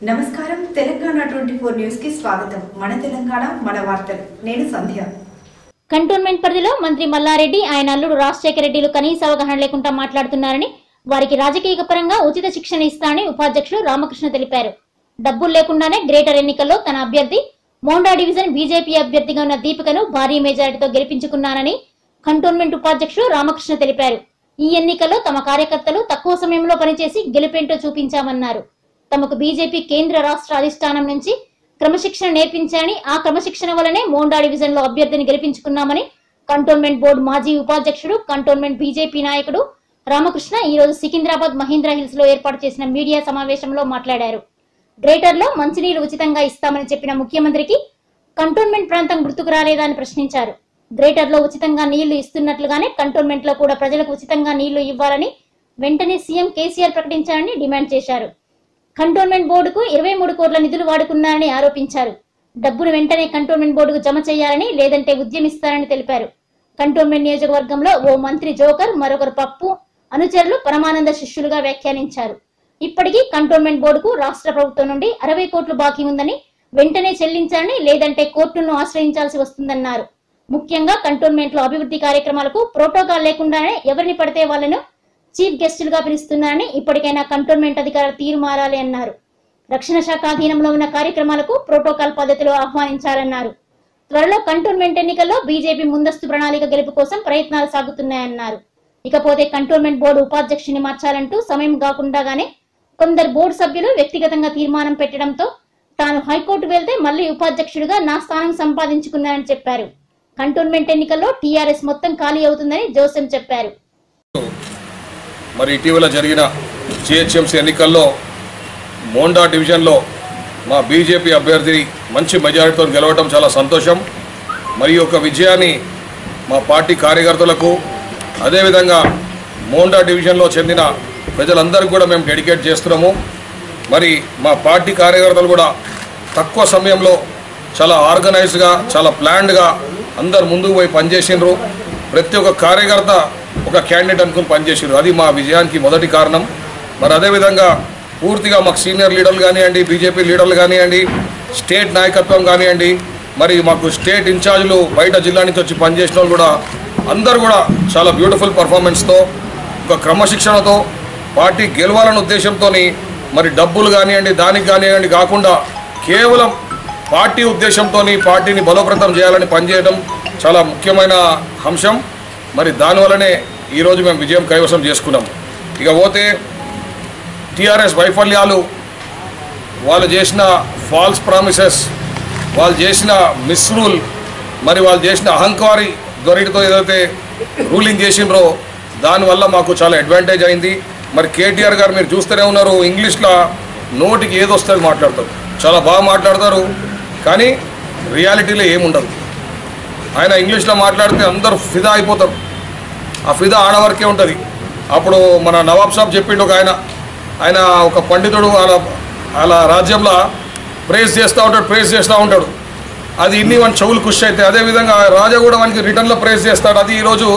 నమస్కారం తెలంగాణ 24 న్యూస్ కి స్వాగతం. మన తెలంగాణ మన వార్తలు. నేను సంధ్య. కంటోన్మెంట్ పరిధిలో మంత్రి మల్లారెడ్డి ఆయన అల్లుడు రాజశేఖర రెడ్డిలు కనీస అవగాహన లేకుండా మాట్లాడుతున్నారని, వారికి రాజకీయ పరంగా ఉచిత శిక్షణ ఇస్తానని ఉపాధ్యక్షులు రామకృష్ణ తెలిపారు. డబ్బులు లేకుండానే గ్రేటర్ ఎన్నికల్లో తన అభ్యర్థి మోండా డివిజన్ బీజేపీ అభ్యర్థిగా ఉన్న దీపికను భారీ మెజారిటీతో గెలిపించుకున్నానని కంటోన్మెంట్ ఉపాధ్యక్షులు రామకృష్ణ తెలిపారు. ఈ ఎన్నికల్లో తమ కార్యకర్తలు తక్కువ సమయంలో పనిచేసి గెలుపేంటో చూపించామన్నారు. తమకు బీజేపీ కేంద్ర రాష్ట్ర అధిష్టానం నుంచి క్రమశిక్షణ నేర్పించారని, ఆ క్రమశిక్షణ వల్లనే మోండా డివిజన్ లో అభ్యర్థిని గెలిపించుకున్నామని కంటోన్మెంట్ బోర్డు మాజీ ఉపాధ్యక్షుడు, కంటోన్మెంట్ బీజేపీ నాయకుడు రామకృష్ణ ఈ రోజు సికింద్రాబాద్ మహీంద్రా హిల్స్ లో ఏర్పాటు చేసిన మీడియా సమావేశంలో మాట్లాడారు. గ్రేటర్ లో మంచినీరు ఉచితంగా ఇస్తామని చెప్పిన ముఖ్యమంత్రికి కంటోన్మెంట్ ప్రాంతం గుర్తుకు రాలేదా అని ప్రశ్నించారు. గ్రేటర్ లో ఉచితంగా నీళ్లు ఇస్తున్నట్లుగానే కంటోన్మెంట్ లో కూడా ప్రజలకు ఉచితంగా నీళ్లు ఇవ్వాలని వెంటనే సీఎం కేసీఆర్ ప్రకటించారని డిమాండ్ చేశారు. కంటోన్మెంట్ బోర్డుకు 23 కోట్ల నిధులు వాడుకున్నారని ఆరోపించారు. డబ్బును వెంటనే కంటోన్మెంట్ బోర్డుకు జమ చేయాలని, లేదంటే ఉద్యమిస్తారని తెలిపారు. కంటోన్మెంట్ నియోజకవర్గంలో ఓ మంత్రి జోకర్, మరొకరు పప్పు అనుచరులు పరమానంద శిష్యులుగా వ్యాఖ్యానించారు. ఇప్పటికీ కంటోన్మెంట్ బోర్డుకు రాష్ట్ర ప్రభుత్వం నుండి 60 కోట్లు బాకీ ఉందని, వెంటనే చెల్లించాలని, లేదంటే కోర్టును ఆశ్రయించాల్సి వస్తుందన్నారు. ముఖ్యంగా కంటోన్మెంట్ లో అభివృద్ధి కార్యక్రమాలకు ప్రోటోకాల్ లేకుండానే ఎవరిని పడితే వాళ్ళను చీఫ్ గెస్టులుగా పిలుస్తున్నారని, ఇప్పటికైనా కంటోన్మెంట్ అధికారులు తీరు మారాలి అన్నారు. రక్షణ శాఖ అధీనంలో ఉన్న కార్యక్రమాలకు ప్రోటోకాల్ పద్ధతిలో ఆహ్వానించాలన్నారు. త్వరలో కంటోన్మెంట్ ఎన్నికల్లో బీజేపీ ముందస్తు ప్రణాళిక గెలుపు కోసం ప్రయత్నాలు సాగుతున్నాయన్నారు. ఇకపోతే కంటోన్మెంట్ బోర్డు ఉపాధ్యక్షుని మార్చాలంటూ సమయం కాకుండానే కొందరు బోర్డు సభ్యులు వ్యక్తిగతంగా తీర్మానం పెట్టడంతో తాను హైకోర్టు వెళ్తే మళ్లీ ఉపాధ్యక్షుడిగా నా స్థానం సంపాదించుకున్నానని చెప్పారు. కంటోన్మెంట్ ఎన్నికల్లో టీఆర్ఎస్ మొత్తం ఖాళీ అవుతుందని జోసెఫ్ చెప్పారు. మరి ఇటీవల జరిగిన జిహెచ్ఎంసీ ఎన్నికల్లో మోండా డివిజన్లో మా బీజేపీ అభ్యర్థి మంచి మెజారిటీతో గెలవడం చాలా సంతోషం. మరి ఒక విజయాన్ని మా పార్టీ కార్యకర్తలకు, అదేవిధంగా మోండా డివిజన్లో చెందిన ప్రజలందరికీ కూడా మేము డెడికేట్ చేస్తున్నాము. మరి మా పార్టీ కార్యకర్తలు కూడా తక్కువ సమయంలో చాలా ఆర్గనైజ్డ్గా, చాలా ప్లాన్డ్గా అందరు ముందుకు పోయి పనిచేసిండ్రు. ప్రతి ఒక్క కార్యకర్త ఒక క్యాండిడేట్ అనుకుని పనిచేసిండ్రు. అది మా విజయానికి మొదటి కారణం. మరి అదేవిధంగా పూర్తిగా మాకు సీనియర్ లీడర్లు కానివ్వండి, బీజేపీ లీడర్లు కానివ్వండి, స్టేట్ నాయకత్వం కానివ్వండి, మరి మాకు స్టేట్ ఇన్ఛార్జీలు బయట జిల్లా నుంచి వచ్చి పనిచేసిన వాళ్ళు కూడా అందరూ కూడా చాలా బ్యూటిఫుల్ పర్ఫార్మెన్స్తో, ఒక క్రమశిక్షణతో పార్టీ గెలవాలన్న ఉద్దేశంతో, మరి డబ్బులు కానివ్వండి దానికి కానివ్వండి కాకుండా కేవలం పార్టీ ఉద్దేశంతో పార్టీని బలోపేతం చేయాలని పనిచేయడం చాలా ముఖ్యమైన అంశం. మరి దానివల్లనే ఈరోజు మేము విజయం కైవసం చేసుకున్నాం. ఇక పోతే టీఆర్ఎస్ వైఫల్యాలు, వాళ్ళు చేసిన ఫాల్స్ ప్రామిసెస్, వాళ్ళు చేసిన మిస్రూల్, మరి వాళ్ళు చేసిన అహంకారి ధోరణితో ఏదైతే రూలింగ్ చేసిండ్రో దానివల్ల మాకు చాలా అడ్వాంటేజ్ అయింది. మరి కేటీఆర్ గారు మీరు చూస్తూనే ఉన్నారు, ఇంగ్లీష్లో నోటికి ఏదొస్తుంది మాట్లాడతారు, చాలా బాగా మాట్లాడతారు, కానీ రియాలిటీలో ఏముండదు. ఆయన ఇంగ్లీష్లో మాట్లాడితే అందరూ ఫిదా అయిపోతారు. ఆ ఫిదా ఆడవరకే ఉంటుంది. అప్పుడు మన నవాబ్ సాబ్ చెప్పిండు, ఒక ఆయన ఒక పండితుడు అలా రాజ్యంలో ప్రేస్ చేస్తూ ఉంటాడు. అది ఇన్ని వాని చెవులు ఖుషి అయితే, అదేవిధంగా రాజా కూడా వానికి రిటర్న్లో ప్రేస్ చేస్తాడు. అది ఈరోజు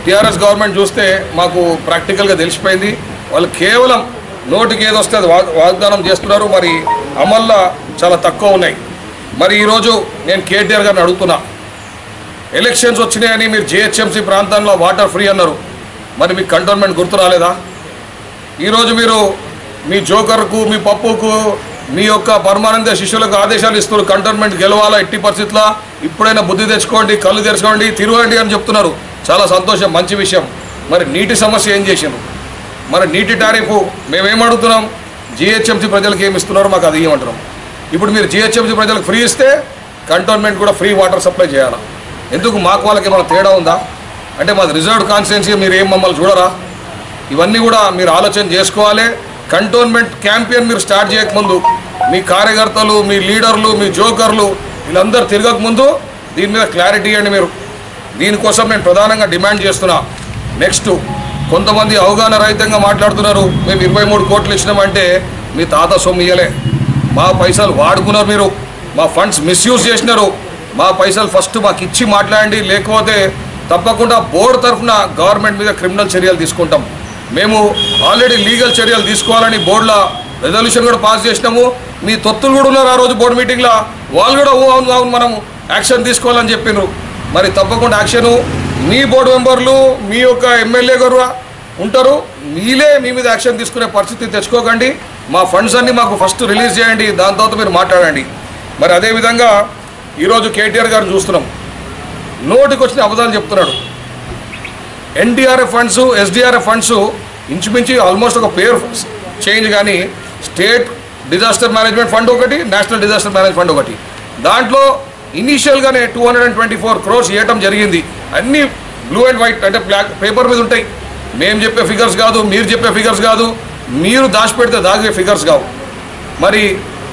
టీఆర్ఎస్ గవర్నమెంట్ చూస్తే మాకు ప్రాక్టికల్గా తెలిసిపోయింది. వాళ్ళు కేవలం నోటికి ఏదొస్తే అది వాగ్దానం చేస్తున్నారు, మరి అమల్లో చాలా తక్కువ ఉన్నాయి. మరి ఈరోజు నేను కేటీఆర్ గారిని అడుగుతున్నా, ఎలక్షన్స్ వచ్చినాయని మీరు జిహెచ్ఎంసీ ప్రాంతంలో వాటర్ ఫ్రీ అన్నారు, మరి మీకు కంటోన్మెంట్ గుర్తు రాలేదా? ఈరోజు మీరు మీ జోకర్కు, మీ పప్పుకు, మీ యొక్క పరమానంద శిష్యులకు ఆదేశాలు ఇస్తున్నారు, కంటోన్మెంట్ గెలవాలా ఎట్టి పరిస్థితుల్లో, ఇప్పుడైనా బుద్ధి తెచ్చుకోండి, కళ్ళు తెరుచుకోండి, తిరగండి అని చెప్తున్నారు. చాలా సంతోషం, మంచి విషయం. మరి నీటి సమస్య ఏం చేసిండ్రు? మరి నీటి టారిఫ్ మేమేమడుగుతున్నాం, జిహెచ్ఎంసీ ప్రజలకు ఏమి ఇస్తున్నారో మాకు అది ఇవ్వమంటున్నాం. ఇప్పుడు మీరు జిహెచ్ఎంసీ ప్రజలకు ఫ్రీ ఇస్తే కంటోన్మెంట్ కూడా ఫ్రీ వాటర్ సప్లై చేయాలా? ఎందుకు మాకు వాళ్ళకి ఏమైనా తేడా ఉందా? అంటే మాది రిజర్వ్డ్ కాన్స్టిట్యున్సీ, మీరు ఏం మమ్మల్ని చూడరా? ఇవన్నీ కూడా మీరు ఆలోచన చేసుకోవాలి. కంటోన్మెంట్ క్యాంపెయిన్ మీరు స్టార్ట్ చేయకముందు మీ కార్యకర్తలు, మీ లీడర్లు, మీ జోకర్లు వీళ్ళందరూ తిరగకముందు దీని మీద క్లారిటీ ఇవ్వండి. మీరు దీనికోసం నేను ప్రధానంగా డిమాండ్ చేస్తున్నా. నెక్స్ట్, కొంతమంది అవగాహన రహితంగా మాట్లాడుతున్నారు. మేము 23 కోట్లు ఇచ్చినామంటే మీ తాత సొమ్ము ఇయ్యలే, మా పైసలు వాడుకున్నారు, మీరు మా ఫండ్స్ మిస్యూజ్ చేసినారు. మా పైసలు ఫస్ట్ మాకు ఇచ్చి మాట్లాడండి, లేకపోతే తప్పకుండా బోర్డు తరఫున గవర్నమెంట్ మీద క్రిమినల్ చర్యలు తీసుకుంటాం. మేము ఆల్రెడీ లీగల్ చర్యలు తీసుకోవాలని బోర్డులో రెజల్యూషన్ కూడా పాస్ చేసినాము. మీ తొత్తులు కూడా ఉన్నారు ఆ రోజు బోర్డు మీటింగ్లో, వాళ్ళు కూడా అవును అవును మనం యాక్షన్ తీసుకోవాలని చెప్పినారు. మరి తప్పకుండా యాక్షను మీ బోర్డు మెంబర్లు మీ యొక్క ఎమ్మెల్యే గారు ఉంటారు, మీలే మీ మీద యాక్షన్ తీసుకునే పరిస్థితి తెచ్చుకోకండి. మా ఫండ్స్ అన్నీ మాకు ఫస్ట్ రిలీజ్ చేయండి, దాని తర్వాత మీరు మాట్లాడండి. మరి అదేవిధంగా ఈరోజు కేటీఆర్ గారిని చూస్తున్నాం, నోటికి వచ్చిన అబద్ధాలు చెప్తున్నాడు. ఎన్డీఆర్ఎఫ్ ఫండ్స్ ఎస్డీఆర్ఎఫ్ ఫండ్స్ ఇంచుమించి ఆల్మోస్ట్ ఒక పేరు చేంజ్, కానీ స్టేట్ డిజాస్టర్ మేనేజ్మెంట్ ఫండ్ ఒకటి, నేషనల్ డిజాస్టర్ మేనేజ్మెంట్ ఫండ్ ఒకటి. దాంట్లో ఇనీషియల్గానే 224 crores ఇవ్వటం జరిగింది. అన్నీ బ్లూ అండ్ వైట్ అంటే బ్లాక్ పేపర్ మీద ఉంటాయి. మేము చెప్పే ఫిగర్స్ కాదు, మీరు చెప్పే ఫిగర్స్ కాదు, మీరు దాచిపెడితే దాగే ఫిగర్స్ కావు. మరి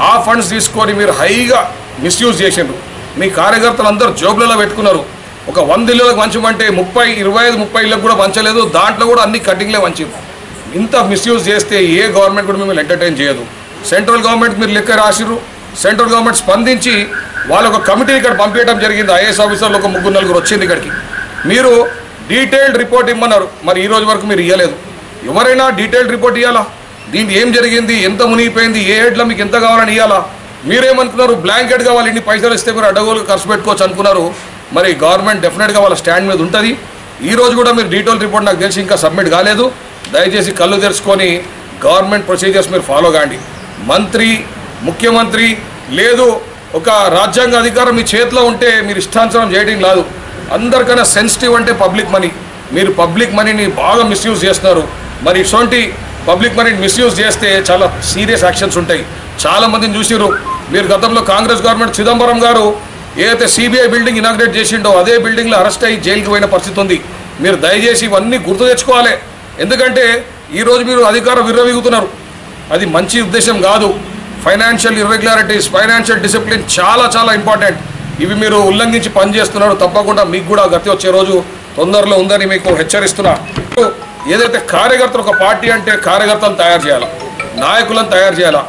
ఆ ఫండ్స్ తీసుకొని మీరు హైగా మిస్యూజ్ చేసిండ్రు. మీ కార్యకర్తలు అందరూ జోబులలో పెట్టుకున్నారు. ఒక 100 ఇళ్ళకి వంచమంటే 30, 25, 30 ఇళ్ళకి కూడా వంచలేదు. దాంట్లో కూడా అన్ని కటింగ్లే వంచారు. ఇంత మిస్యూజ్ చేస్తే ఏ గవర్నమెంట్ కూడా మిమ్మల్ని ఎంటర్టైన్ చేయదు. సెంట్రల్ గవర్నమెంట్ మీరు లెక్క రాసిర్రు, సెంట్రల్ గవర్నమెంట్ స్పందించి వాళ్ళ ఒక కమిటీ ఇక్కడ పంపించడం జరిగింది. ఐఏఎస్ ఆఫీసర్లు ఒక 3-4 వచ్చింది ఇక్కడికి. మీరు డీటెయిల్డ్ రిపోర్ట్ ఇమ్మన్నారు, మరి ఈ రోజు వరకు మీరు ఇవ్వలేదు. ఎవరైనా డీటెయిల్డ్ రిపోర్ట్ ఇవ్వాలా, దీన్ని ఏం జరిగింది, ఎంత మునిగిపోయింది, ఏ హెడ్లో మీకు ఎంత కావాలని ఇవ్వాలా. మీరేమనుకున్నారు, బ్లాంకెట్ కావాలి, ఇన్ని పైసలు ఇస్తే మీరు అడ్డగోలు ఖర్చు పెట్టుకోవచ్చు అనుకున్నారు. మరి గవర్నమెంట్ డెఫినెట్గా వాళ్ళ స్టాండ్ మీద ఉంటుంది. ఈ రోజు కూడా మీరు డీటెయిల్ రిపోర్ట్ నాకు తెలిసి ఇంకా సబ్మిట్ కాలేదు. దయచేసి కళ్ళు తెరుచుకొని గవర్నమెంట్ ప్రొసీజర్స్ మీరు ఫాలో కాండి. మంత్రి, ముఖ్యమంత్రి లేదు ఒక రాజ్యాంగ అధికారం మీ చేతిలో ఉంటే మీరు ఇష్టానుసారం చేయడం కాదు. అందరికన్నా సెన్సిటివ్ అంటే పబ్లిక్ మనీ. మీరు పబ్లిక్ మనీని బాగా మిస్యూజ్ చేస్తున్నారు. మరి ఇటువంటి పబ్లిక్ మనీని మిస్యూజ్ చేస్తే చాలా సీరియస్ యాక్షన్స్ ఉంటాయి. చాలామందిని చూసిరు మీరు. గతంలో కాంగ్రెస్ గవర్నమెంట్ చిదంబరం గారు ఏదైతే సిబిఐ బిల్డింగ్ ఇనాగ్రేట్ చేసిండో అదే బిల్డింగ్లో అరెస్ట్ అయ్యి జైలుకి పోయిన పరిస్థితి ఉంది. మీరు దయచేసి ఇవన్నీ గుర్తు తెచ్చుకోవాలి. ఎందుకంటే ఈరోజు మీరు అధికారం విర్రవీగుతున్నారు, అది మంచి ఉద్దేశం కాదు. ఫైనాన్షియల్ ఇర్రెగ్యులారిటీస్, ఫైనాన్షియల్ డిసిప్లిన్ చాలా చాలా ఇంపార్టెంట్. ఇవి మీరు ఉల్లంఘించి పనిచేస్తున్నారు. తప్పకుండా మీకు కూడా గతి వచ్చే రోజు తొందరలో ఉందని మీకు హెచ్చరిస్తున్నా. ఏదైతే కార్యకర్తలు, ఒక పార్టీ అంటే కార్యకర్తలను తయారు చేయాలా, నాయకులను తయారు చేయాలా.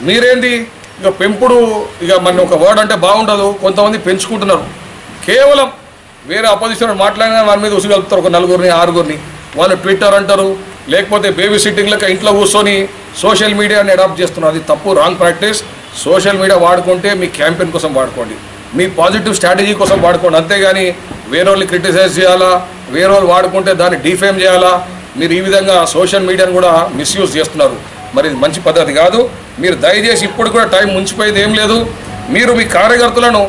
మీరేంది ఇక పెంపుడు, ఇక మన ఒక వర్డ్ అంటే బాగుండదు, కొంతమంది పెంచుకుంటున్నారు. కేవలం వేరే అపోజిషన్ మాట్లాడినా వారి మీద ఉసిగలుపుతారు, ఒక 4-6 వాళ్ళు ట్విట్టర్ అంటారు, లేకపోతే బేబీ సిట్టింగ్లకి ఇంట్లో కూర్చొని సోషల్ మీడియాని అడాప్ట్ చేస్తున్నారు. అది తప్పు, రాంగ్ ప్రాక్టీస్. సోషల్ మీడియా వాడుకుంటే మీ క్యాంపెయిన్ కోసం వాడుకోండి, మీ పాజిటివ్ స్ట్రాటజీ కోసం వాడుకోండి. అంతేగాని వేరే వాళ్ళని క్రిటిసైజ్ చేయాలా, వేరే వాళ్ళు వాడుకుంటే దాన్ని డిఫేమ్ చేయాలా. మీరు ఈ విధంగా సోషల్ మీడియాను కూడా మిస్యూజ్ చేస్తున్నారు. మరి ఇది మంచి పద్ధతి కాదు. మీరు దయచేసి ఇప్పుడు కూడా టైం ముంచిపోయేది ఏం లేదు. మీరు మీ కార్యకర్తలను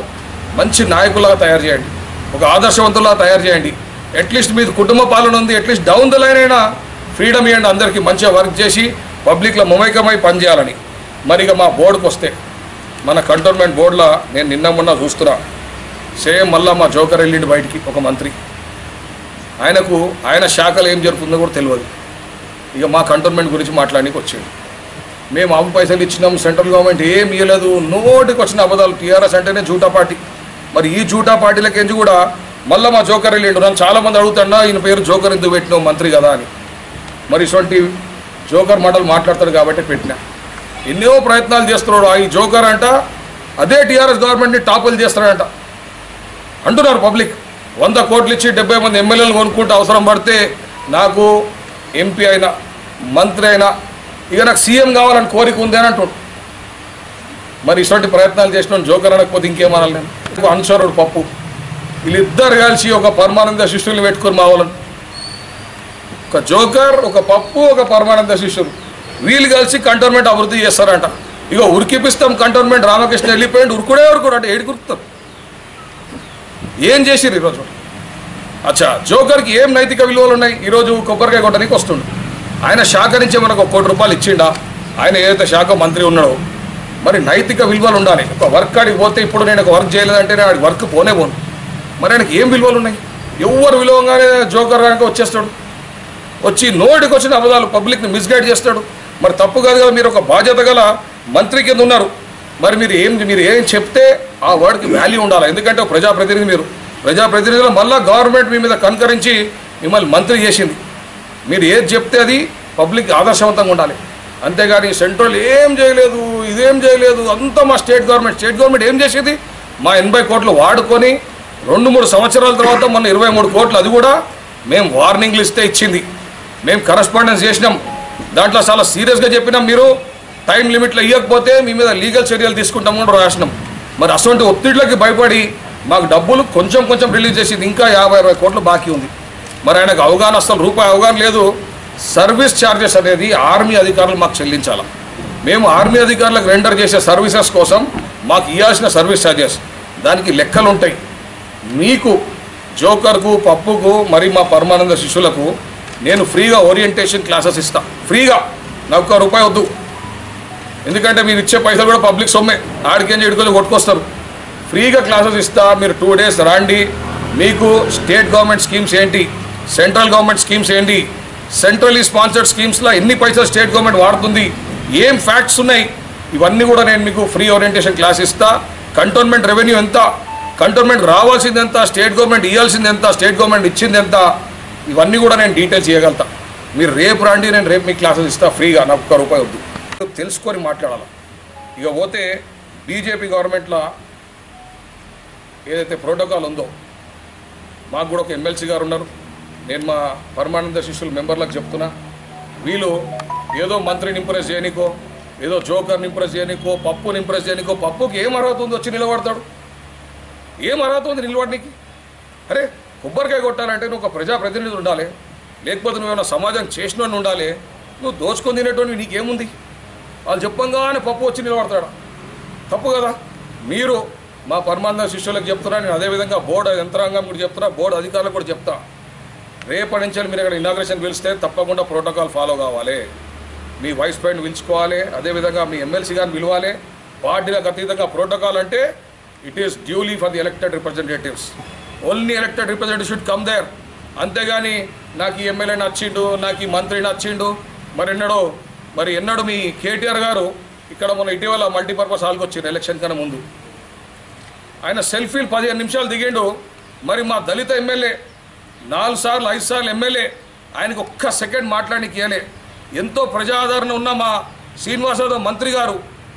మంచి నాయకులుగా తయారు చేయండి, ఒక ఆదర్శవంతులుగా తయారు చేయండి. అట్లీస్ట్ మీది కుటుంబ పాలన ఉంది, అట్లీస్ట్ డౌన్ ద లైన్ అయినా ఫ్రీడమ్ ఇవ్వండి. అందరికీ మంచిగా వర్క్ చేసి పబ్లిక్లో మమైకమై పనిచేయాలని. మరి ఇక మా బోర్డుకు వస్తే, మన కంటోన్మెంట్ బోర్డులో నేను నిన్న మొన్న చూస్తున్నా, సేమ్ మళ్ళీ మా జోకర్ వెళ్ళిండి బయటికి ఒక మంత్రి. ఆయనకు ఆయన శాఖలు ఏం జరుగుతుందో కూడా తెలియదు. ఇక మా కంటోన్మెంట్ గురించి మాట్లాడడానికి వచ్చింది. మేము ఆపు పైసలు ఇచ్చినాం, సెంట్రల్ గవర్నమెంట్ ఏం ఇవ్వలేదు, నోటికి వచ్చిన అబద్ధాలు. టీఆర్ఎస్ అంటేనే జూటా పార్టీ. మరి ఈ జూటా పార్టీలకేంచి కూడా మళ్ళీ మా జోకర్ వెళ్ళిండు. నన్ను చాలామంది అడుగుతున్నా, ఈయన పేరు జోకర్ ఎందుకు పెట్టినావు మంత్రి కదా అని. మరి ఇటువంటి జోకర్ మాటలు మాట్లాడతాడు కాబట్టి పెట్టినా. ఎన్నో ప్రయత్నాలు చేస్తున్నాడు. ఈ జోకర్ అంట అదే టీఆర్ఎస్ గవర్నమెంట్ని టాపులు చేస్తాడంట అంటున్నారు పబ్లిక్. 100 కోట్లు ఇచ్చి 70 మంది ఎమ్మెల్యేలు కొనుక్కుంటే అవసరం పడితే నాకు ఎంపీ అయినా మంత్రి అయినా ఇక నాకు సీఎం కావాలని కోరిక ఉంది అని అంటుండు. మరి ఇటువంటి ప్రయత్నాలు చేసిన జోకర్ అనకపోతే ఇంకేమనాలి నేను. అనుచరుడు పప్పు, వీళ్ళిద్దరు కలిసి ఒక పరమానంద శిష్యుల్ని పెట్టుకుని మా వాళ్ళని, ఒక జోకర్, ఒక పప్పు, ఒక పరమానంద శిష్యులు, వీళ్ళు కలిసి కంటోన్మెంట్ అభివృద్ధి చేస్తారంట. ఇక ఉరికిపిస్తాం కంటోన్మెంట్. రామకృష్ణ వెళ్ళిపోయింది, ఉరుకుడే అంటే ఏడు కురుకుతాం. ఏం చేసిరు ఈరోజు? అచ్చా, జోకర్కి ఏం నైతిక విలువలు ఉన్నాయి? ఈరోజు కొబ్బరికాయ కొట్టడానికి వస్తుండు. ఆయన శాఖ నుంచే మనకు 1 కోటి రూపాయలు ఇచ్చిండా? ఆయన ఏదైతే శాఖ మంత్రి ఉన్నాడో. మరి నైతిక విలువలు ఉండాలి. ఒక వర్క్ ఆడికి పోతే, ఇప్పుడు నేను ఒక వర్క్ చేయలేదంటే నేను ఆడికి వర్క్ పోను. మరి ఆయనకి ఏం విలువలు ఉన్నాయి? ఎవరు విలువగానే జోకర్ కనుక వచ్చేస్తాడు, వచ్చి నోటికి వచ్చిన అబద్ధాలు పబ్లిక్ని మిస్గైడ్ చేస్తాడు. మరి తప్పు కాదు కదా. మీరు ఒక బాధ్యత గల మంత్రి కింద ఉన్నారు. మరి మీరు ఏం చెప్తే ఆ వర్డ్కి వాల్యూ ఉండాలి. ఎందుకంటే ప్రజాప్రతినిధి, మీరు ప్రజాప్రతినిధులు. మళ్ళీ గవర్నమెంట్ మీ మీద కన్కరించి మిమ్మల్ని మంత్రి చేసింది. మీరు ఏది చెప్తే అది పబ్లిక్ ఆదర్శవంతంగా ఉండాలి. అంతేగాని సెంట్రల్ ఏం చేయలేదు, ఇదేం చేయలేదు, అంతా మా స్టేట్ గవర్నమెంట్ ఏం చేసేది? మా 80 కోట్లు వాడుకొని 2-3 సంవత్సరాల తర్వాత మొన్న 23 కోట్లు, అది కూడా మేము వార్నింగ్లు ఇస్తే ఇచ్చింది. మేము కరస్పాండెన్స్ చేసినాం, దాంట్లో చాలా సీరియస్గా చెప్పినాం. మీరు టైం లిమిట్లో ఇవ్వకపోతే మీ మీద లీగల్ చర్యలు తీసుకుంటాము కూడా రాసినాం. మరి అటువంటి ఒత్తిడికి భయపడి మాకు డబ్బులు కొంచెం కొంచెం రిలీజ్ చేసింది, ఇంకా 50-60 కోట్లు బాకీ ఉంది. మరి ఆయనకు అవగాహన, అసలు రూపాయి అవగాహన లేదు. సర్వీస్ ఛార్జెస్ అనేది ఆర్మీ అధికారులు మాకు చెల్లించాలి. మేము ఆర్మీ అధికారులకు రెండర్ చేసే సర్వీసెస్ కోసం మాకు ఇవ్వాల్సిన సర్వీస్ ఛార్జెస్, దానికి లెక్కలు ఉంటాయి. మీకు జోకర్కు, పప్పుకు, మరి మా పరమానంద శిష్యులకు నేను ఫ్రీగా ఓరియంటేషన్ క్లాసెస్ ఇస్తా. ఫ్రీగా, నాకు ₹1 వద్దు. ఎందుకంటే మీరు ఇచ్చే పైసలు కూడా పబ్లిక్ సొమ్మే, ఆడికేం ఎడుకొని కొట్టుకొస్తారు. ఫ్రీగా క్లాసెస్ ఇస్తా. మీరు 2 days రండి. మీకు స్టేట్ గవర్నమెంట్ స్కీమ్స్ ఏంటి, సెంట్రల్ గవర్నమెంట్ స్కీమ్స్ ఏంటి, సెంట్రల్లీ స్పాన్సర్డ్ స్కీమ్స్లో ఎన్ని పైసలు స్టేట్ గవర్నమెంట్ వాడుతుంది, ఏం ఫ్యాక్ట్స్ ఉన్నాయి, ఇవన్నీ కూడా నేను మీకు ఫ్రీ ఓరియంటేషన్ క్లాస్ ఇస్తా. కంటోన్మెంట్ రెవెన్యూ ఎంత, కంటోన్మెంట్ రావాల్సింది ఎంత, స్టేట్ గవర్నమెంట్ ఇవ్వాల్సింది ఎంత, స్టేట్ గవర్నమెంట్ ఇచ్చింది ఎంత, ఇవన్నీ కూడా నేను డీటెయిల్స్ చేయగలుగుతా. మీరు రేపు రండి, నేను రేపు మీకు క్లాసెస్ ఇస్తా ఫ్రీగా. నాకు ₹1 వద్దు. తెలుసుకొని మాట్లాడాలి. ఇక పోతే బీజేపీ గవర్నమెంట్లో ఏదైతే ప్రోటోకాల్ ఉందో, మాకు కూడా ఒక ఎమ్మెల్సీ గారు ఉన్నారు. నేను మా పరమానంద శిష్యుల మెంబర్లకు చెప్తున్నా, వీళ్ళు ఏదో మంత్రిని ఇంప్రెస్ చేయనికో, ఏదో జోకర్ని ఇంప్రెస్ చేయనికో, పప్పుని ఇంప్రెస్ చేయనికో, పప్పుకి ఏం అర్హత ఉందో వచ్చి నిలబడతాడు. ఏం అర్హత ఉంది నిలబడడానికి? అరే, కొబ్బరికాయ కొట్టాలంటే నువ్వు ఒక ప్రజాప్రతినిధి ఉండాలి, లేకపోతే నువ్వేమైనా సమాజం చేసినోని ఉండాలి. నువ్వు దోచుకొని తినేటోని నీకేముంది? వాళ్ళు చెప్పంగానే పప్పు వచ్చి నిలబడతాడు. తప్పు కదా. మీరు మా పరమానంద శిష్యులకు చెప్తున్నా, నేను అదేవిధంగా బోర్డు యంత్రాంగం కూడా చెప్తున్నా, బోర్డు అధికారులకు కూడా చెప్తా. రేపటి నుంచి మీరు ఇక్కడ ఇనాగ్రేషన్ పిలిస్తే తప్పకుండా ప్రోటోకాల్ ఫాలో కావాలి. మీ వైస్ ప్రెసిడెంట్ పిలుచుకోవాలి, అదేవిధంగా మీ ఎమ్మెల్సీ గారిని పిలవాలి. పార్టీలకు అతీతంగా ప్రోటోకాల్ అంటే it is duly for the elected representatives. Only elected representative should come there. అంతేగాని నాకు ఈ ఎమ్మెల్యే నచ్చిండు, నాకు ఈ మంత్రి నచ్చిండు, మరి ఎన్నడూ మీ కేటీఆర్ గారు ఇక్కడ మన ఇటీవల మల్టీపర్పస్ హాల్కి వచ్చిండు ఎలక్షన్ కన్నా ముందు. ఆయన సెల్ఫీలు 15 నిమిషాలు దిగిండు. మరి మా దళిత ఎమ్మెల్యే 4 సార్లు 5 సార్లు ఎమ్మెల్యే, ఆయనకు ఒక్క సెకండ్ మాట్లాడడానికి ఇవ్వలే. ఎంతో ప్రజాదరణ ఉన్న మా శ్రీనివాసరావు మంత్రి గారు,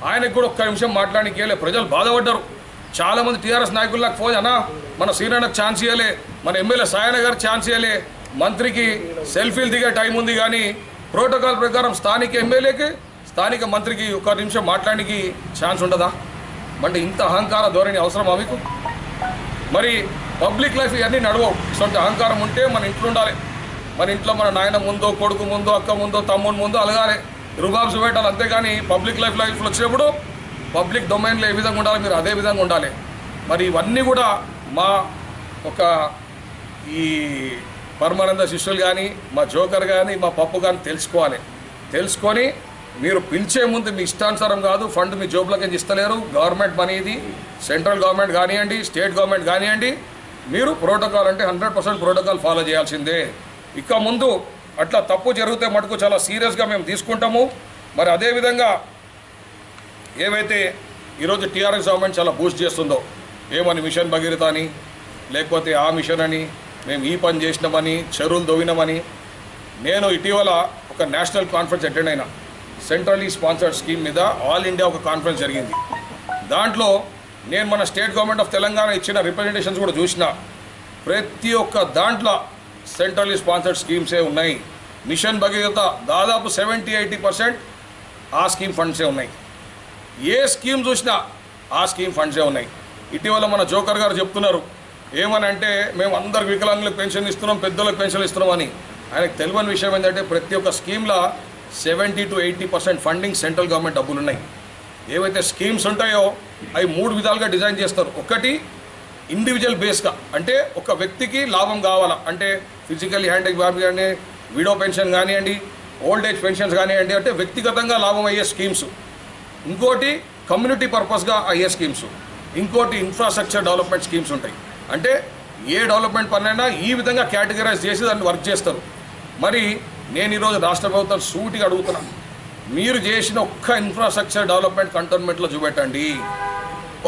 ఆయనకు కూడా ఒక్క నిమిషం మాట్లాడడానికి ఇవ్వలే. ప్రజలు బాధపడ్డారు. చాలామంది టీఆర్ఎస్ నాయకులు నాకు ఫోన్, అన్నా మన శ్రీనాథ్కి ఛాన్స్ ఇవ్వలే, మన ఎమ్మెల్యే సాయన గారు ఛాన్స్ ఇవ్వలే, మంత్రికి సెల్ఫీలు దిగే టైం ఉంది, కానీ ప్రోటోకాల్ ప్రకారం స్థానిక ఎమ్మెల్యేకి, స్థానిక మంత్రికి ఒక్క నిమిషం మాట్లాడడానికి ఛాన్స్ ఉండదా? అంటే ఇంత అహంకార ధోరణి అవసరమా మీకు? మరి పబ్లిక్ లైఫ్ ఇవన్నీ నడవవు. ఇటువంటి అహంకారం ఉంటే మన ఇంట్లో ఉండాలి. మన ఇంట్లో మన నాయన ముందో, కొడుకు ముందో, అక్క ముందో, తమ్ముడు ముందో అలగాలి, రుబాబ్స్ పెట్టాలి. అంతేగాని పబ్లిక్ లైఫ్లో వచ్చినప్పుడు పబ్లిక్ డొమైన్లో ఏ విధంగా ఉండాలి, మీరు అదే విధంగా ఉండాలి. మరి ఇవన్నీ కూడా మా ఒక ఈ పరమానంద శిష్యులు కానీ, మా జోకర్ కానీ, మా పప్పు కానీ తెలుసుకొని మీరు పిలిచే ముందు మీ ఇష్టానుసారం కాదు, ఫండ్ మీ జోబులకి ఇస్తలేరు. గవర్నమెంట్ మనీ ఇది, సెంట్రల్ గవర్నమెంట్ కానివ్వండి, స్టేట్ గవర్నమెంట్ కానివ్వండి, మీరు ప్రోటోకాల్ అంటే 100% ప్రోటోకాల్ ఫాలో చేయాల్సిందే. ఇక ముందు అట్లా తప్పు జరిగితే మటుకు చాలా సీరియస్గా మేము తీసుకుంటాము. మరి అదేవిధంగా ఏవైతే ఈరోజు టీఆర్ఎస్ గవర్నమెంట్ చాలా బూస్ట్ చేస్తుందో, ఏమని మిషన్ భగీరథ అని, లేకపోతే ఆ మిషన్ అని, మేము ఈ పని చేసినామని, చెరువులు దొవ్వినామని. నేను ఇటీవల ఒక నేషనల్ కాన్ఫరెన్స్ అటెండ్ అయినా. సెంట్రల్లీ స్పాన్సర్డ్ స్కీమ్ మీద ఆల్ ఇండియా ఒక కాన్ఫరెన్స్ జరిగింది. దాంట్లో నేను మన స్టేట్ గవర్నమెంట్ ఆఫ్ తెలంగాణ ఇచ్చిన రిప్రజెంటేషన్స్ కూడా చూసిన. ప్రతి ఒక్క దాంట్లో సెంట్రల్లీ స్పాన్సర్డ్ స్కీమ్సే ఉన్నాయి. మిషన్ భగీరథ దాదాపు 70-80% ఆ స్కీమ్ ఫండ్సే ఉన్నాయి. ఏ స్కీమ్ చూసినా ఆ స్కీమ్ ఫండ్సే ఉన్నాయి. ఇటీవల మన జోకర్ గారు చెప్తున్నారు ఏమని అంటే, మేము అందరికి వికలాంగులకు పెన్షన్ ఇస్తున్నాం, పెద్దలకు పెన్షన్ ఇస్తున్నాం అని. ఆయనకు తెలియని విషయం ఏంటంటే ప్రతి ఒక్క స్కీమ్లో 70-80% ఫండింగ్ సెంట్రల్ గవర్నమెంట్ డబ్బులు ఉన్నాయి. ఏవైతే స్కీమ్స్ ఉంటాయో అవి 3 విధాలుగా డిజైన్ చేస్తారు. ఒకటి ఇండివిజువల్ బేస్గా, అంటే ఒక వ్యక్తికి లాభం కావాలా, అంటే ఫిజికల్లీ హ్యాండిక్యాప్ కానీ, విడో పెన్షన్ కానివ్వండి, ఓల్డ్ ఏజ్ పెన్షన్స్ కానివ్వండి, అంటే వ్యక్తిగతంగా లాభం అయ్యే స్కీమ్స్. ఇంకోటి కమ్యూనిటీ పర్పస్గా అయ్యే స్కీమ్స్. ఇంకోటి ఇన్ఫ్రాస్ట్రక్చర్ డెవలప్మెంట్ స్కీమ్స్ ఉంటాయి. అంటే ఏ డెవలప్మెంట్ పనైనా ఈ విధంగా కేటగరైజ్ చేసి దాన్ని వర్క్ చేస్తారు. మరి నేను ఈరోజు రాష్ట్ర ప్రభుత్వం సూటిగా అడుగుతున్నా, మీరు చేసిన ఒక్క ఇన్ఫ్రాస్ట్రక్చర్ డెవలప్మెంట్ కంటోన్మెంట్లో చూపెట్టండి,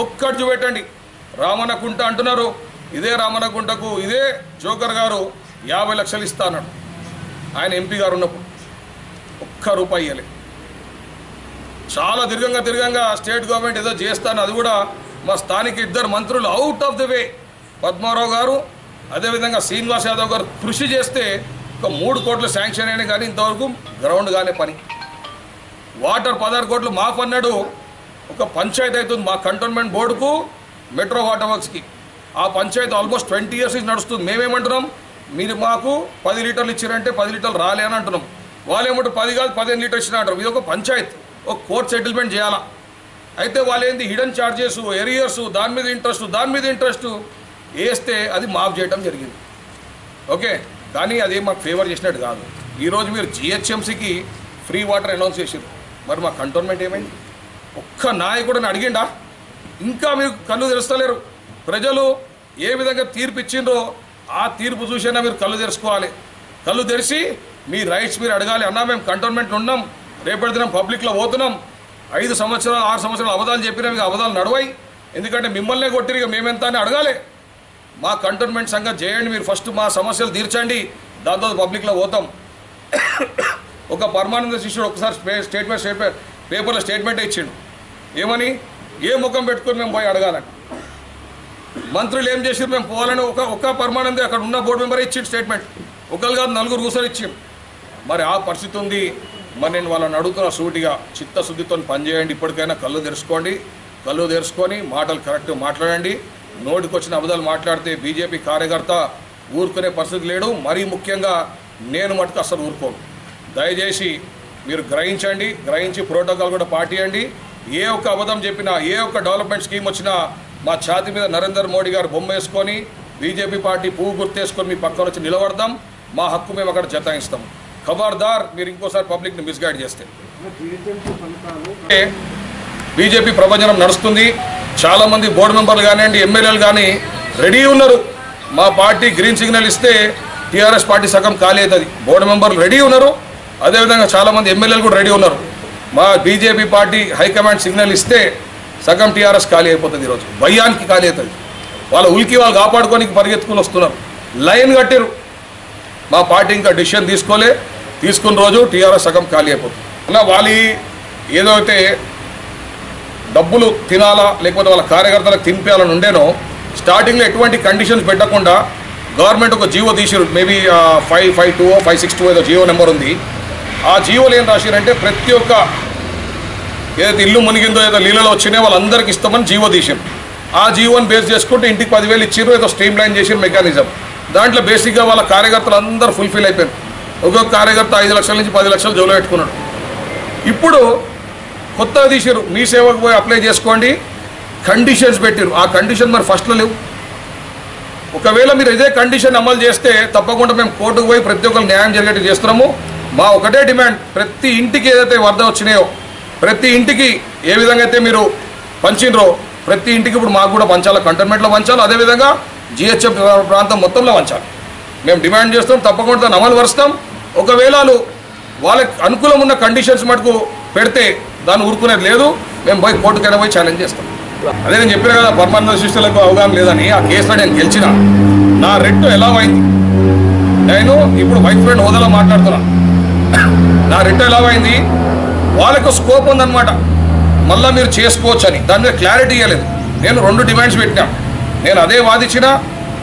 ఒక్కటి చూపెట్టండి. రామన్నకుంట అంటున్నారు, ఇదే రామన్నకుంటకు ఇదే జోకర్ గారు 50 లక్షలు ఇస్తా అన్నాడు ఆయన ఎంపీ గారు ఉన్నప్పుడు. ₹1 ఇవ్వలే. చాలా దీర్ఘంగా స్టేట్ గవర్నమెంట్ ఏదో చేస్తాను, అది కూడా మా స్థానిక 2 మంత్రులు out of the way, Padmarao గారు అదేవిధంగా శ్రీనివాస్ యాదవ్ గారు కృషి చేస్తే ఒక 3 కోట్లు శాంక్షన్ అయినా కానీ ఇంతవరకు గ్రౌండ్ గానే పని. వాటర్ 16 కోట్లు మాఫ్ అన్నాడు. ఒక పంచాయతీ అవుతుంది మా కంటోన్మెంట్ బోర్డుకు మెట్రో వాటర్ వర్క్స్కి. ఆ పంచాయతీ ఆల్మోస్ట్ 20 years నుంచి నడుస్తుంది. మేమేమంటున్నాం, మీరు మాకు 10 లీటర్లు ఇచ్చారంటే 10 లీటర్లు రాలే అని అంటున్నాం. వాళ్ళు ఏమంటారు 10 కాదు 15 లీటర్లు ఇచ్చినా అంటారు. ఇది ఒక పంచాయతీ, ఒక కోర్ట్ సెటిల్మెంట్ చేయాలా. అయితే వాళ్ళు ఏంది హిడెన్ ఛార్జెస్, ఎరియర్స్, దాని మీద ఇంట్రెస్ట్ వేస్తే అది మాఫ్ చేయడం జరిగింది. ఓకే, కానీ అది మాకు ఫేవర్ చేసినట్టు కాదు. ఈరోజు మీరు జిహెచ్ఎంసీకి ఫ్రీ వాటర్ అనౌన్స్ చేసారు, మరి మా కంటోన్మెంట్ ఏమైంది? ఒక్క నాయకుడిని అడిగిండా? ఇంకా మీరు కళ్ళు తెరుస్తలేరు. ప్రజలు ఏ విధంగా తీర్పు ఇచ్చిండ్రో ఆ తీర్పు చూసైనా మీరు కళ్ళు తెరుచుకోవాలి. కళ్ళు తెరిచి మీ రైట్స్ మీరు అడగాలి. అన్నా మేము కంటోన్మెంట్లో ఉన్నాం, రేపటి దినం పబ్లిక్లో పోతున్నాం, 5 సంవత్సరాలు 6 సంవత్సరాలు అబద్ధాలు చెప్పినా మీకు అబద్ధాలు నడవాయి, ఎందుకంటే మిమ్మల్నే కొట్టిరిగా మేమెంత అని అడగాలి. మా కంటోన్మెంట్ సంగతి చేయండి, మీరు ఫస్ట్ మా సమస్యలు తీర్చండి, దాంతో పబ్లిక్లో పోతాం. ఒక పరమానంద శిష్యుడు ఒకసారి పేపర్లో స్టేట్మెంటే ఇచ్చిండు. ఏమని? ఏ ముఖం పెట్టుకొని మేము పోయి అడగాలని. మంత్రులు ఏం చేసారు, మేము పోవాలని ఒక పరమానంద అక్కడ ఉన్న బోర్డు మెంబర్ ఇచ్చిండు స్టేట్మెంట్. ఒకరు కాదు 4 కూర్చొని ఇచ్చిండు. మరి ఆ పరిస్థితి ఉంది. మరి నేను వాళ్ళని అడుగుతున్న సూటిగా, చిత్తశుద్ధితో పనిచేయండి. ఇప్పటికైనా కళ్ళు తెరుచుకొని మాటలు కరెక్ట్గా మాట్లాడండి. నోటికి వచ్చిన అబద్ధాలు మాట్లాడితే బీజేపీ కార్యకర్త ఊరుకునే పరిస్థితి లేడు. మరీ ముఖ్యంగా నేను మటుకు అసలు ఊరుకోను. దయచేసి మీరు గ్రహించి ప్రోటోకాల్ కూడా పాటియండి. ఏ ఒక్క అబద్ధం చెప్పినా, ఏ ఒక్క డెవలప్మెంట్ స్కీమ్ వచ్చినా మా ఛాతి మీద నరేంద్ర మోడీ గారు బొమ్మ వేసుకొని, బీజేపీ పార్టీ పువ్వు గుర్తేసుకొని మీ పక్కన వచ్చి నిలబడదాం. మా హక్కు మేము అక్కడ జతాయిస్తాం. ఖబర్దార్ మీరు ఇంకోసారి పబ్లిక్ని మిస్గైడ్ చేస్తే. బీజేపీ ప్రపంచం నడుస్తుంది. చాలామంది బోర్డు మెంబర్లు కానివ్వండి, ఎమ్మెల్యేలు కానీ రెడీ ఉన్నారు. మా పార్టీ గ్రీన్ సిగ్నల్ ఇస్తే టీఆర్ఎస్ పార్టీ సగం ఖాళీ అవుతుంది. బోర్డు మెంబర్లు రెడీ ఉన్నారు, అదేవిధంగా చాలామంది ఎమ్మెల్యేలు కూడా రెడీ ఉన్నారు. మా బీజేపీ పార్టీ హైకమాండ్ సిగ్నల్ ఇస్తే సగం టీఆర్ఎస్ ఖాళీ అయిపోతుంది. ఈరోజు భయానికి ఖాళీ అవుతుంది. వాళ్ళ ఉలికి వాళ్ళు కాపాడుకోనికి పరిగెత్తుకుని వస్తున్నారు. లైన్ కట్టారు. మా పార్టీ ఇంకా డిసిషన్ తీసుకున్న రోజు టీఆర్ఎస్ సగం ఖాళీ అయిపోతుంది. అలా వాళ్ళు ఏదైతే డబ్బులు తినాలా లేకపోతే వాళ్ళ కార్యకర్తలకు తినిపించాలని ఉండేనో, స్టార్టింగ్లో ఎటువంటి కండిషన్స్ పెట్టకుండా గవర్నమెంట్ ఒక జీవో తీసిరు. మేబీ 552 562 ఏదో జీవో నెంబర్ ఉంది. ఆ జీవోలు ఏం రాశారంటే ప్రతి ఒక్క ఏదైతే ఇల్లు మునిగిందో ఏదో నీళ్ళలో వచ్చినాయో వాళ్ళందరికీ ఇస్తామని జీవో తీసారు. ఆ జీవోని బేస్ చేసుకుంటే ఇంటికి 10,000 ఇచ్చారు. ఏదో స్ట్రీమ్ లైన్ చేసిన మెకానిజం. దాంట్లో బేసిక్గా వాళ్ళ కార్యకర్తలు అందరూ ఫుల్ఫిల్ అయిపోయారు. ఒక్కొక్క కార్యకర్త 5 లక్షల నుంచి 10 లక్షలు జోలో పెట్టుకున్నాడు. ఇప్పుడు కొత్తగా తీసారు, మీ సేవకు పోయి అప్లై చేసుకోండి, కండిషన్స్ పెట్టారు. ఆ కండిషన్ మరి ఫస్ట్లో లేవు. ఒకవేళ మీరు ఇదే కండిషన్ అమలు చేస్తే తప్పకుండా మేము కోర్టుకు పోయి ప్రతి ఒక్కరు న్యాయం జరిగేట్టు చేస్తున్నాము. మా ఒకటే డిమాండ్, ప్రతి ఇంటికి ఏదైతే వరద వచ్చినాయో, ప్రతి ఇంటికి ఏ విధంగా అయితే మీరు పంచినరో ప్రతి ఇంటికి ఇప్పుడు మాకు కూడా పంచాలి, కంటోన్మెంట్లో పంచాలి, అదేవిధంగా జిహెచ్ఎం ప్రాంతం మొత్తంలో పంచాలి. మేము డిమాండ్ చేస్తాం, తప్పకుండా దాన్ని అమలు పరుస్తాం. ఒకవేళ వాళ్ళకి అనుకూలం ఉన్న కండిషన్స్ మటుకు పెడితే దాన్ని ఊరుకునేది లేదు. మేము పోయి కోర్టుకైనా పోయి ఛాలెంజ్ చేస్తాం. అదే నేను చెప్పిన కదా, పరమానంద శిష్యులకు అవగాహన లేదని. ఆ కేసులో నేను గెలిచిన నా రెట్టు ఎలా అయింది, నేను ఇప్పుడు వైస్ ప్రెసిడెంట్ హోదాలో మాట్లాడుతున్నా. నా రెట్టు ఎలా అయింది, వాళ్ళకు స్కోప్ ఉందన్నమాట, మళ్ళీ మీరు చేసుకోవచ్చు అని. దాని మీద క్లారిటీ ఇవ్వలేదు. నేను 2 డిమాండ్స్ పెట్టినా. నేను అదే వాదించినా,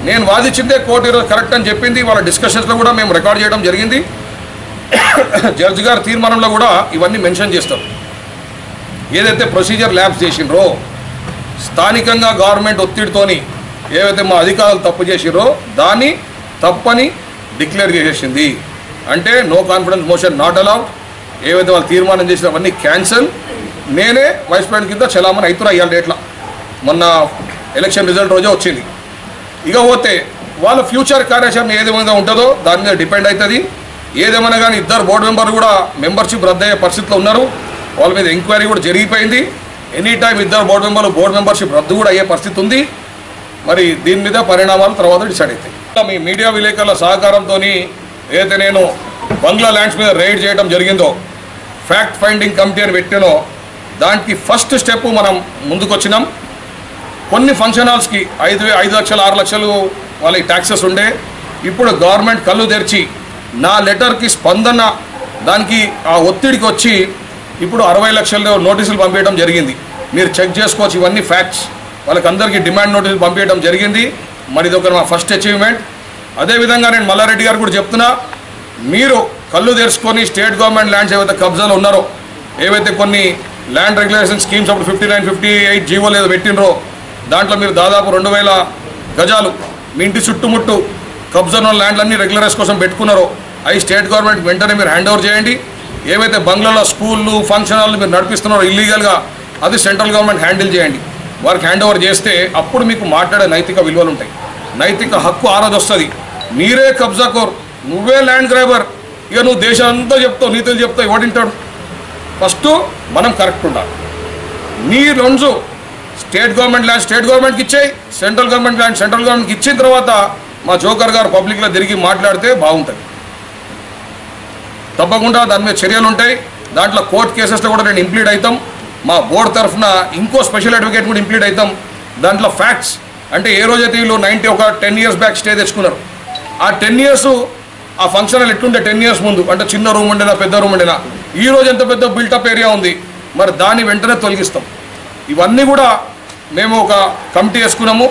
నేను వాదించిందే కోర్టు ఈరోజు కరెక్ట్ అని చెప్పింది. వాళ్ళ డిస్కషన్స్లో కూడా మేము రికార్డ్ చేయడం జరిగింది. జడ్జి గారి తీర్మానంలో కూడా ఇవన్నీ మెన్షన్ చేస్తాం. ఏదైతే ప్రొసీజర్ ల్యాబ్స్ చేసిండ్రో, స్థానికంగా గవర్నమెంట్ ఒత్తిడితోని ఏవైతే మా అధికారులు తప్పు చేసిరో దాన్ని తప్పని డిక్లేర్ చేసేసింది. అంటే no confidence motion not allowed. ఏవైతే వాళ్ళు తీర్మానం చేసిన అవన్నీ క్యాన్సల్. నేనే వైస్ ప్రెసిడెంట్ కింద చలామణి అవుతున్నా ఇవాళ డేట్లా. మొన్న ఎలక్షన్ రిజల్ట్ రోజే వచ్చింది. ఇక పోతే వాళ్ళ ఫ్యూచర్ కార్యాచరణ ఏదేమైనా ఉంటుందో దాని మీద డిపెండ్ అవుతుంది. ఏదేమైనా కానీ 2 బోర్డు మెంబర్లు కూడా మెంబర్షిప్ రద్దయ్యే పరిస్థితిలో ఉన్నారు. వాళ్ళ మీద ఎంక్వైరీ కూడా జరిగిపోయింది. ఎనీ టైం 2 బోర్డు మెంబర్లు బోర్డు మెంబర్షిప్ రద్దు కూడా అయ్యే పరిస్థితి ఉంది. మరి దీని మీద పరిణామాలు తర్వాత డిసైడ్ అవుతాయి. మీ మీడియా విలేకరుల సహకారంతో ఏదైతే నేను బంగ్లా ల్యాండ్స్ మీద రైడ్ చేయడం జరిగిందో, ఫ్యాక్ట్ ఫైండింగ్ కమిటీ అని పెట్టానో, దానికి ఫస్ట్ స్టెప్ మనం ముందుకొచ్చినాం. కొన్ని ఫంక్షన్ హాల్స్కి 5 లక్షలు 6 లక్షలు వాళ్ళకి ట్యాక్సెస్ ఉండే. ఇప్పుడు గవర్నమెంట్ కళ్ళు తెరిచి నా లెటర్కి స్పందన దానికి ఆ ఒత్తిడికి వచ్చి ఇప్పుడు 60 లక్షల నోటీసులు పంపించడం జరిగింది. మీరు చెక్ చేసుకోవచ్చు, ఇవన్నీ ఫ్యాక్ట్స్. వాళ్ళకి అందరికీ డిమాండ్ నోటీసులు పంపించడం జరిగింది. మరి ఇది ఒక మా ఫస్ట్ అచీవ్మెంట్. అదేవిధంగా నేను మల్లారెడ్డి గారు కూడా చెప్తున్నా, మీరు కళ్ళు తెరుచుకొని స్టేట్ గవర్నమెంట్ ల్యాండ్స్ ఏవైతే కబ్జాలు ఉన్నారో ఏవైతే కొన్ని ల్యాండ్ రెగ్యులేషన్ స్కీమ్స్ అప్పుడు 59, 58 జీవో ఏదో పెట్టినరో దాంట్లో మీరు దాదాపు 2000 గజాలు మీ ఇంటి చుట్టుముట్టు కబ్జా ల్యాండ్లన్నీ రెగ్యులరైజ్ కోసం పెట్టుకున్నారో అవి స్టేట్ గవర్నమెంట్ వెంటనే మీరు హ్యాండ్ ఓవర్ చేయండి. ఏవైతే బంగ్లాలో స్కూళ్ళు ఫంక్షన్ హాల్లు మీరు నడిపిస్తున్నారో ఇల్లీగల్గా అది సెంట్రల్ గవర్నమెంట్ హ్యాండిల్ చేయండి. వారికి హ్యాండ్ ఓవర్ చేస్తే అప్పుడు మీకు మాట్లాడే నైతిక విలువలు ఉంటాయి, నైతిక హక్కు ఆ రోజు వస్తుంది. మీరే కబ్జాకోర్, నువ్వే ల్యాండ్ గ్రాబర్, ఇక నువ్వు దేశం అంతా చెప్తావు, నీతులు చెప్తావు, ఎవడింటాడు? ఫస్ట్ మనం కరెక్ట్ ఉండాలి. నీ రెండు స్టేట్ గవర్నమెంట్ ల్యాండ్ స్టేట్ గవర్నమెంట్కి ఇచ్చాయి, సెంట్రల్ గవర్నమెంట్ ల్యాండ్ సెంట్రల్ గవర్నమెంట్కి ఇచ్చిన తర్వాత మా జోకర్ గారు పబ్లిక్లో తిరిగి మాట్లాడితే బాగుంటుంది. తప్పకుండా దాని మీద చర్యలు ఉంటాయి. దాంట్లో కోర్టు కేసెస్లో కూడా నేను ఇంప్లీడ్ అవుతాం. మా బోర్డు తరఫున ఇంకో స్పెషల్ అడ్వకేట్ కూడా ఇంప్లీడ్ అవుతాం. దాంట్లో ఫ్యాక్ట్స్ అంటే ఏ రోజైతే వీళ్ళు 10 years బ్యాక్ స్టే తెచ్చుకున్నారు, ఆ 10 years ఆ ఫంక్షన్ హాల్ ఎట్లుండే 10 years ముందు, అంటే చిన్న రూమ్ ఉండినా పెద్ద రూమ్ ఉండినా, ఈ రోజు ఎంత పెద్ద బిల్టప్ ఏరియా ఉంది, మరి దాన్ని వెంటనే తొలగిస్తాం. ఇవన్నీ కూడా మేము ఒక కమిటీ వేసుకున్నాము.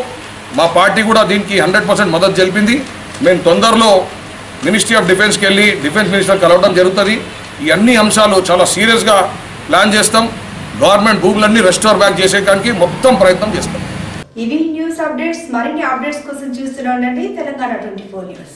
మా పార్టీ కూడా దీనికి 100% మద్దతు తెలిపింది. మేము తొందరలో మినిస్ట్రీ ఆఫ్ డిఫెన్స్కి వెళ్ళి డిఫెన్స్ మినిస్టర్ కలవడం జరుగుతుంది. ఈ అన్ని అంశాలు చాలా సీరియస్గా ప్లాన్ చేస్తాం. గవర్నమెంట్ భూములన్నీ రెస్టోర్ బ్యాక్ చేసేయడానికి మొత్తం ప్రయత్నం చేస్తాం. ఇవి న్యూస్ అప్డేట్స్. మరిన్ని అప్డేట్స్ కోసం చూస్తూనే ఉండండి తెలంగాణ 24 న్యూస్.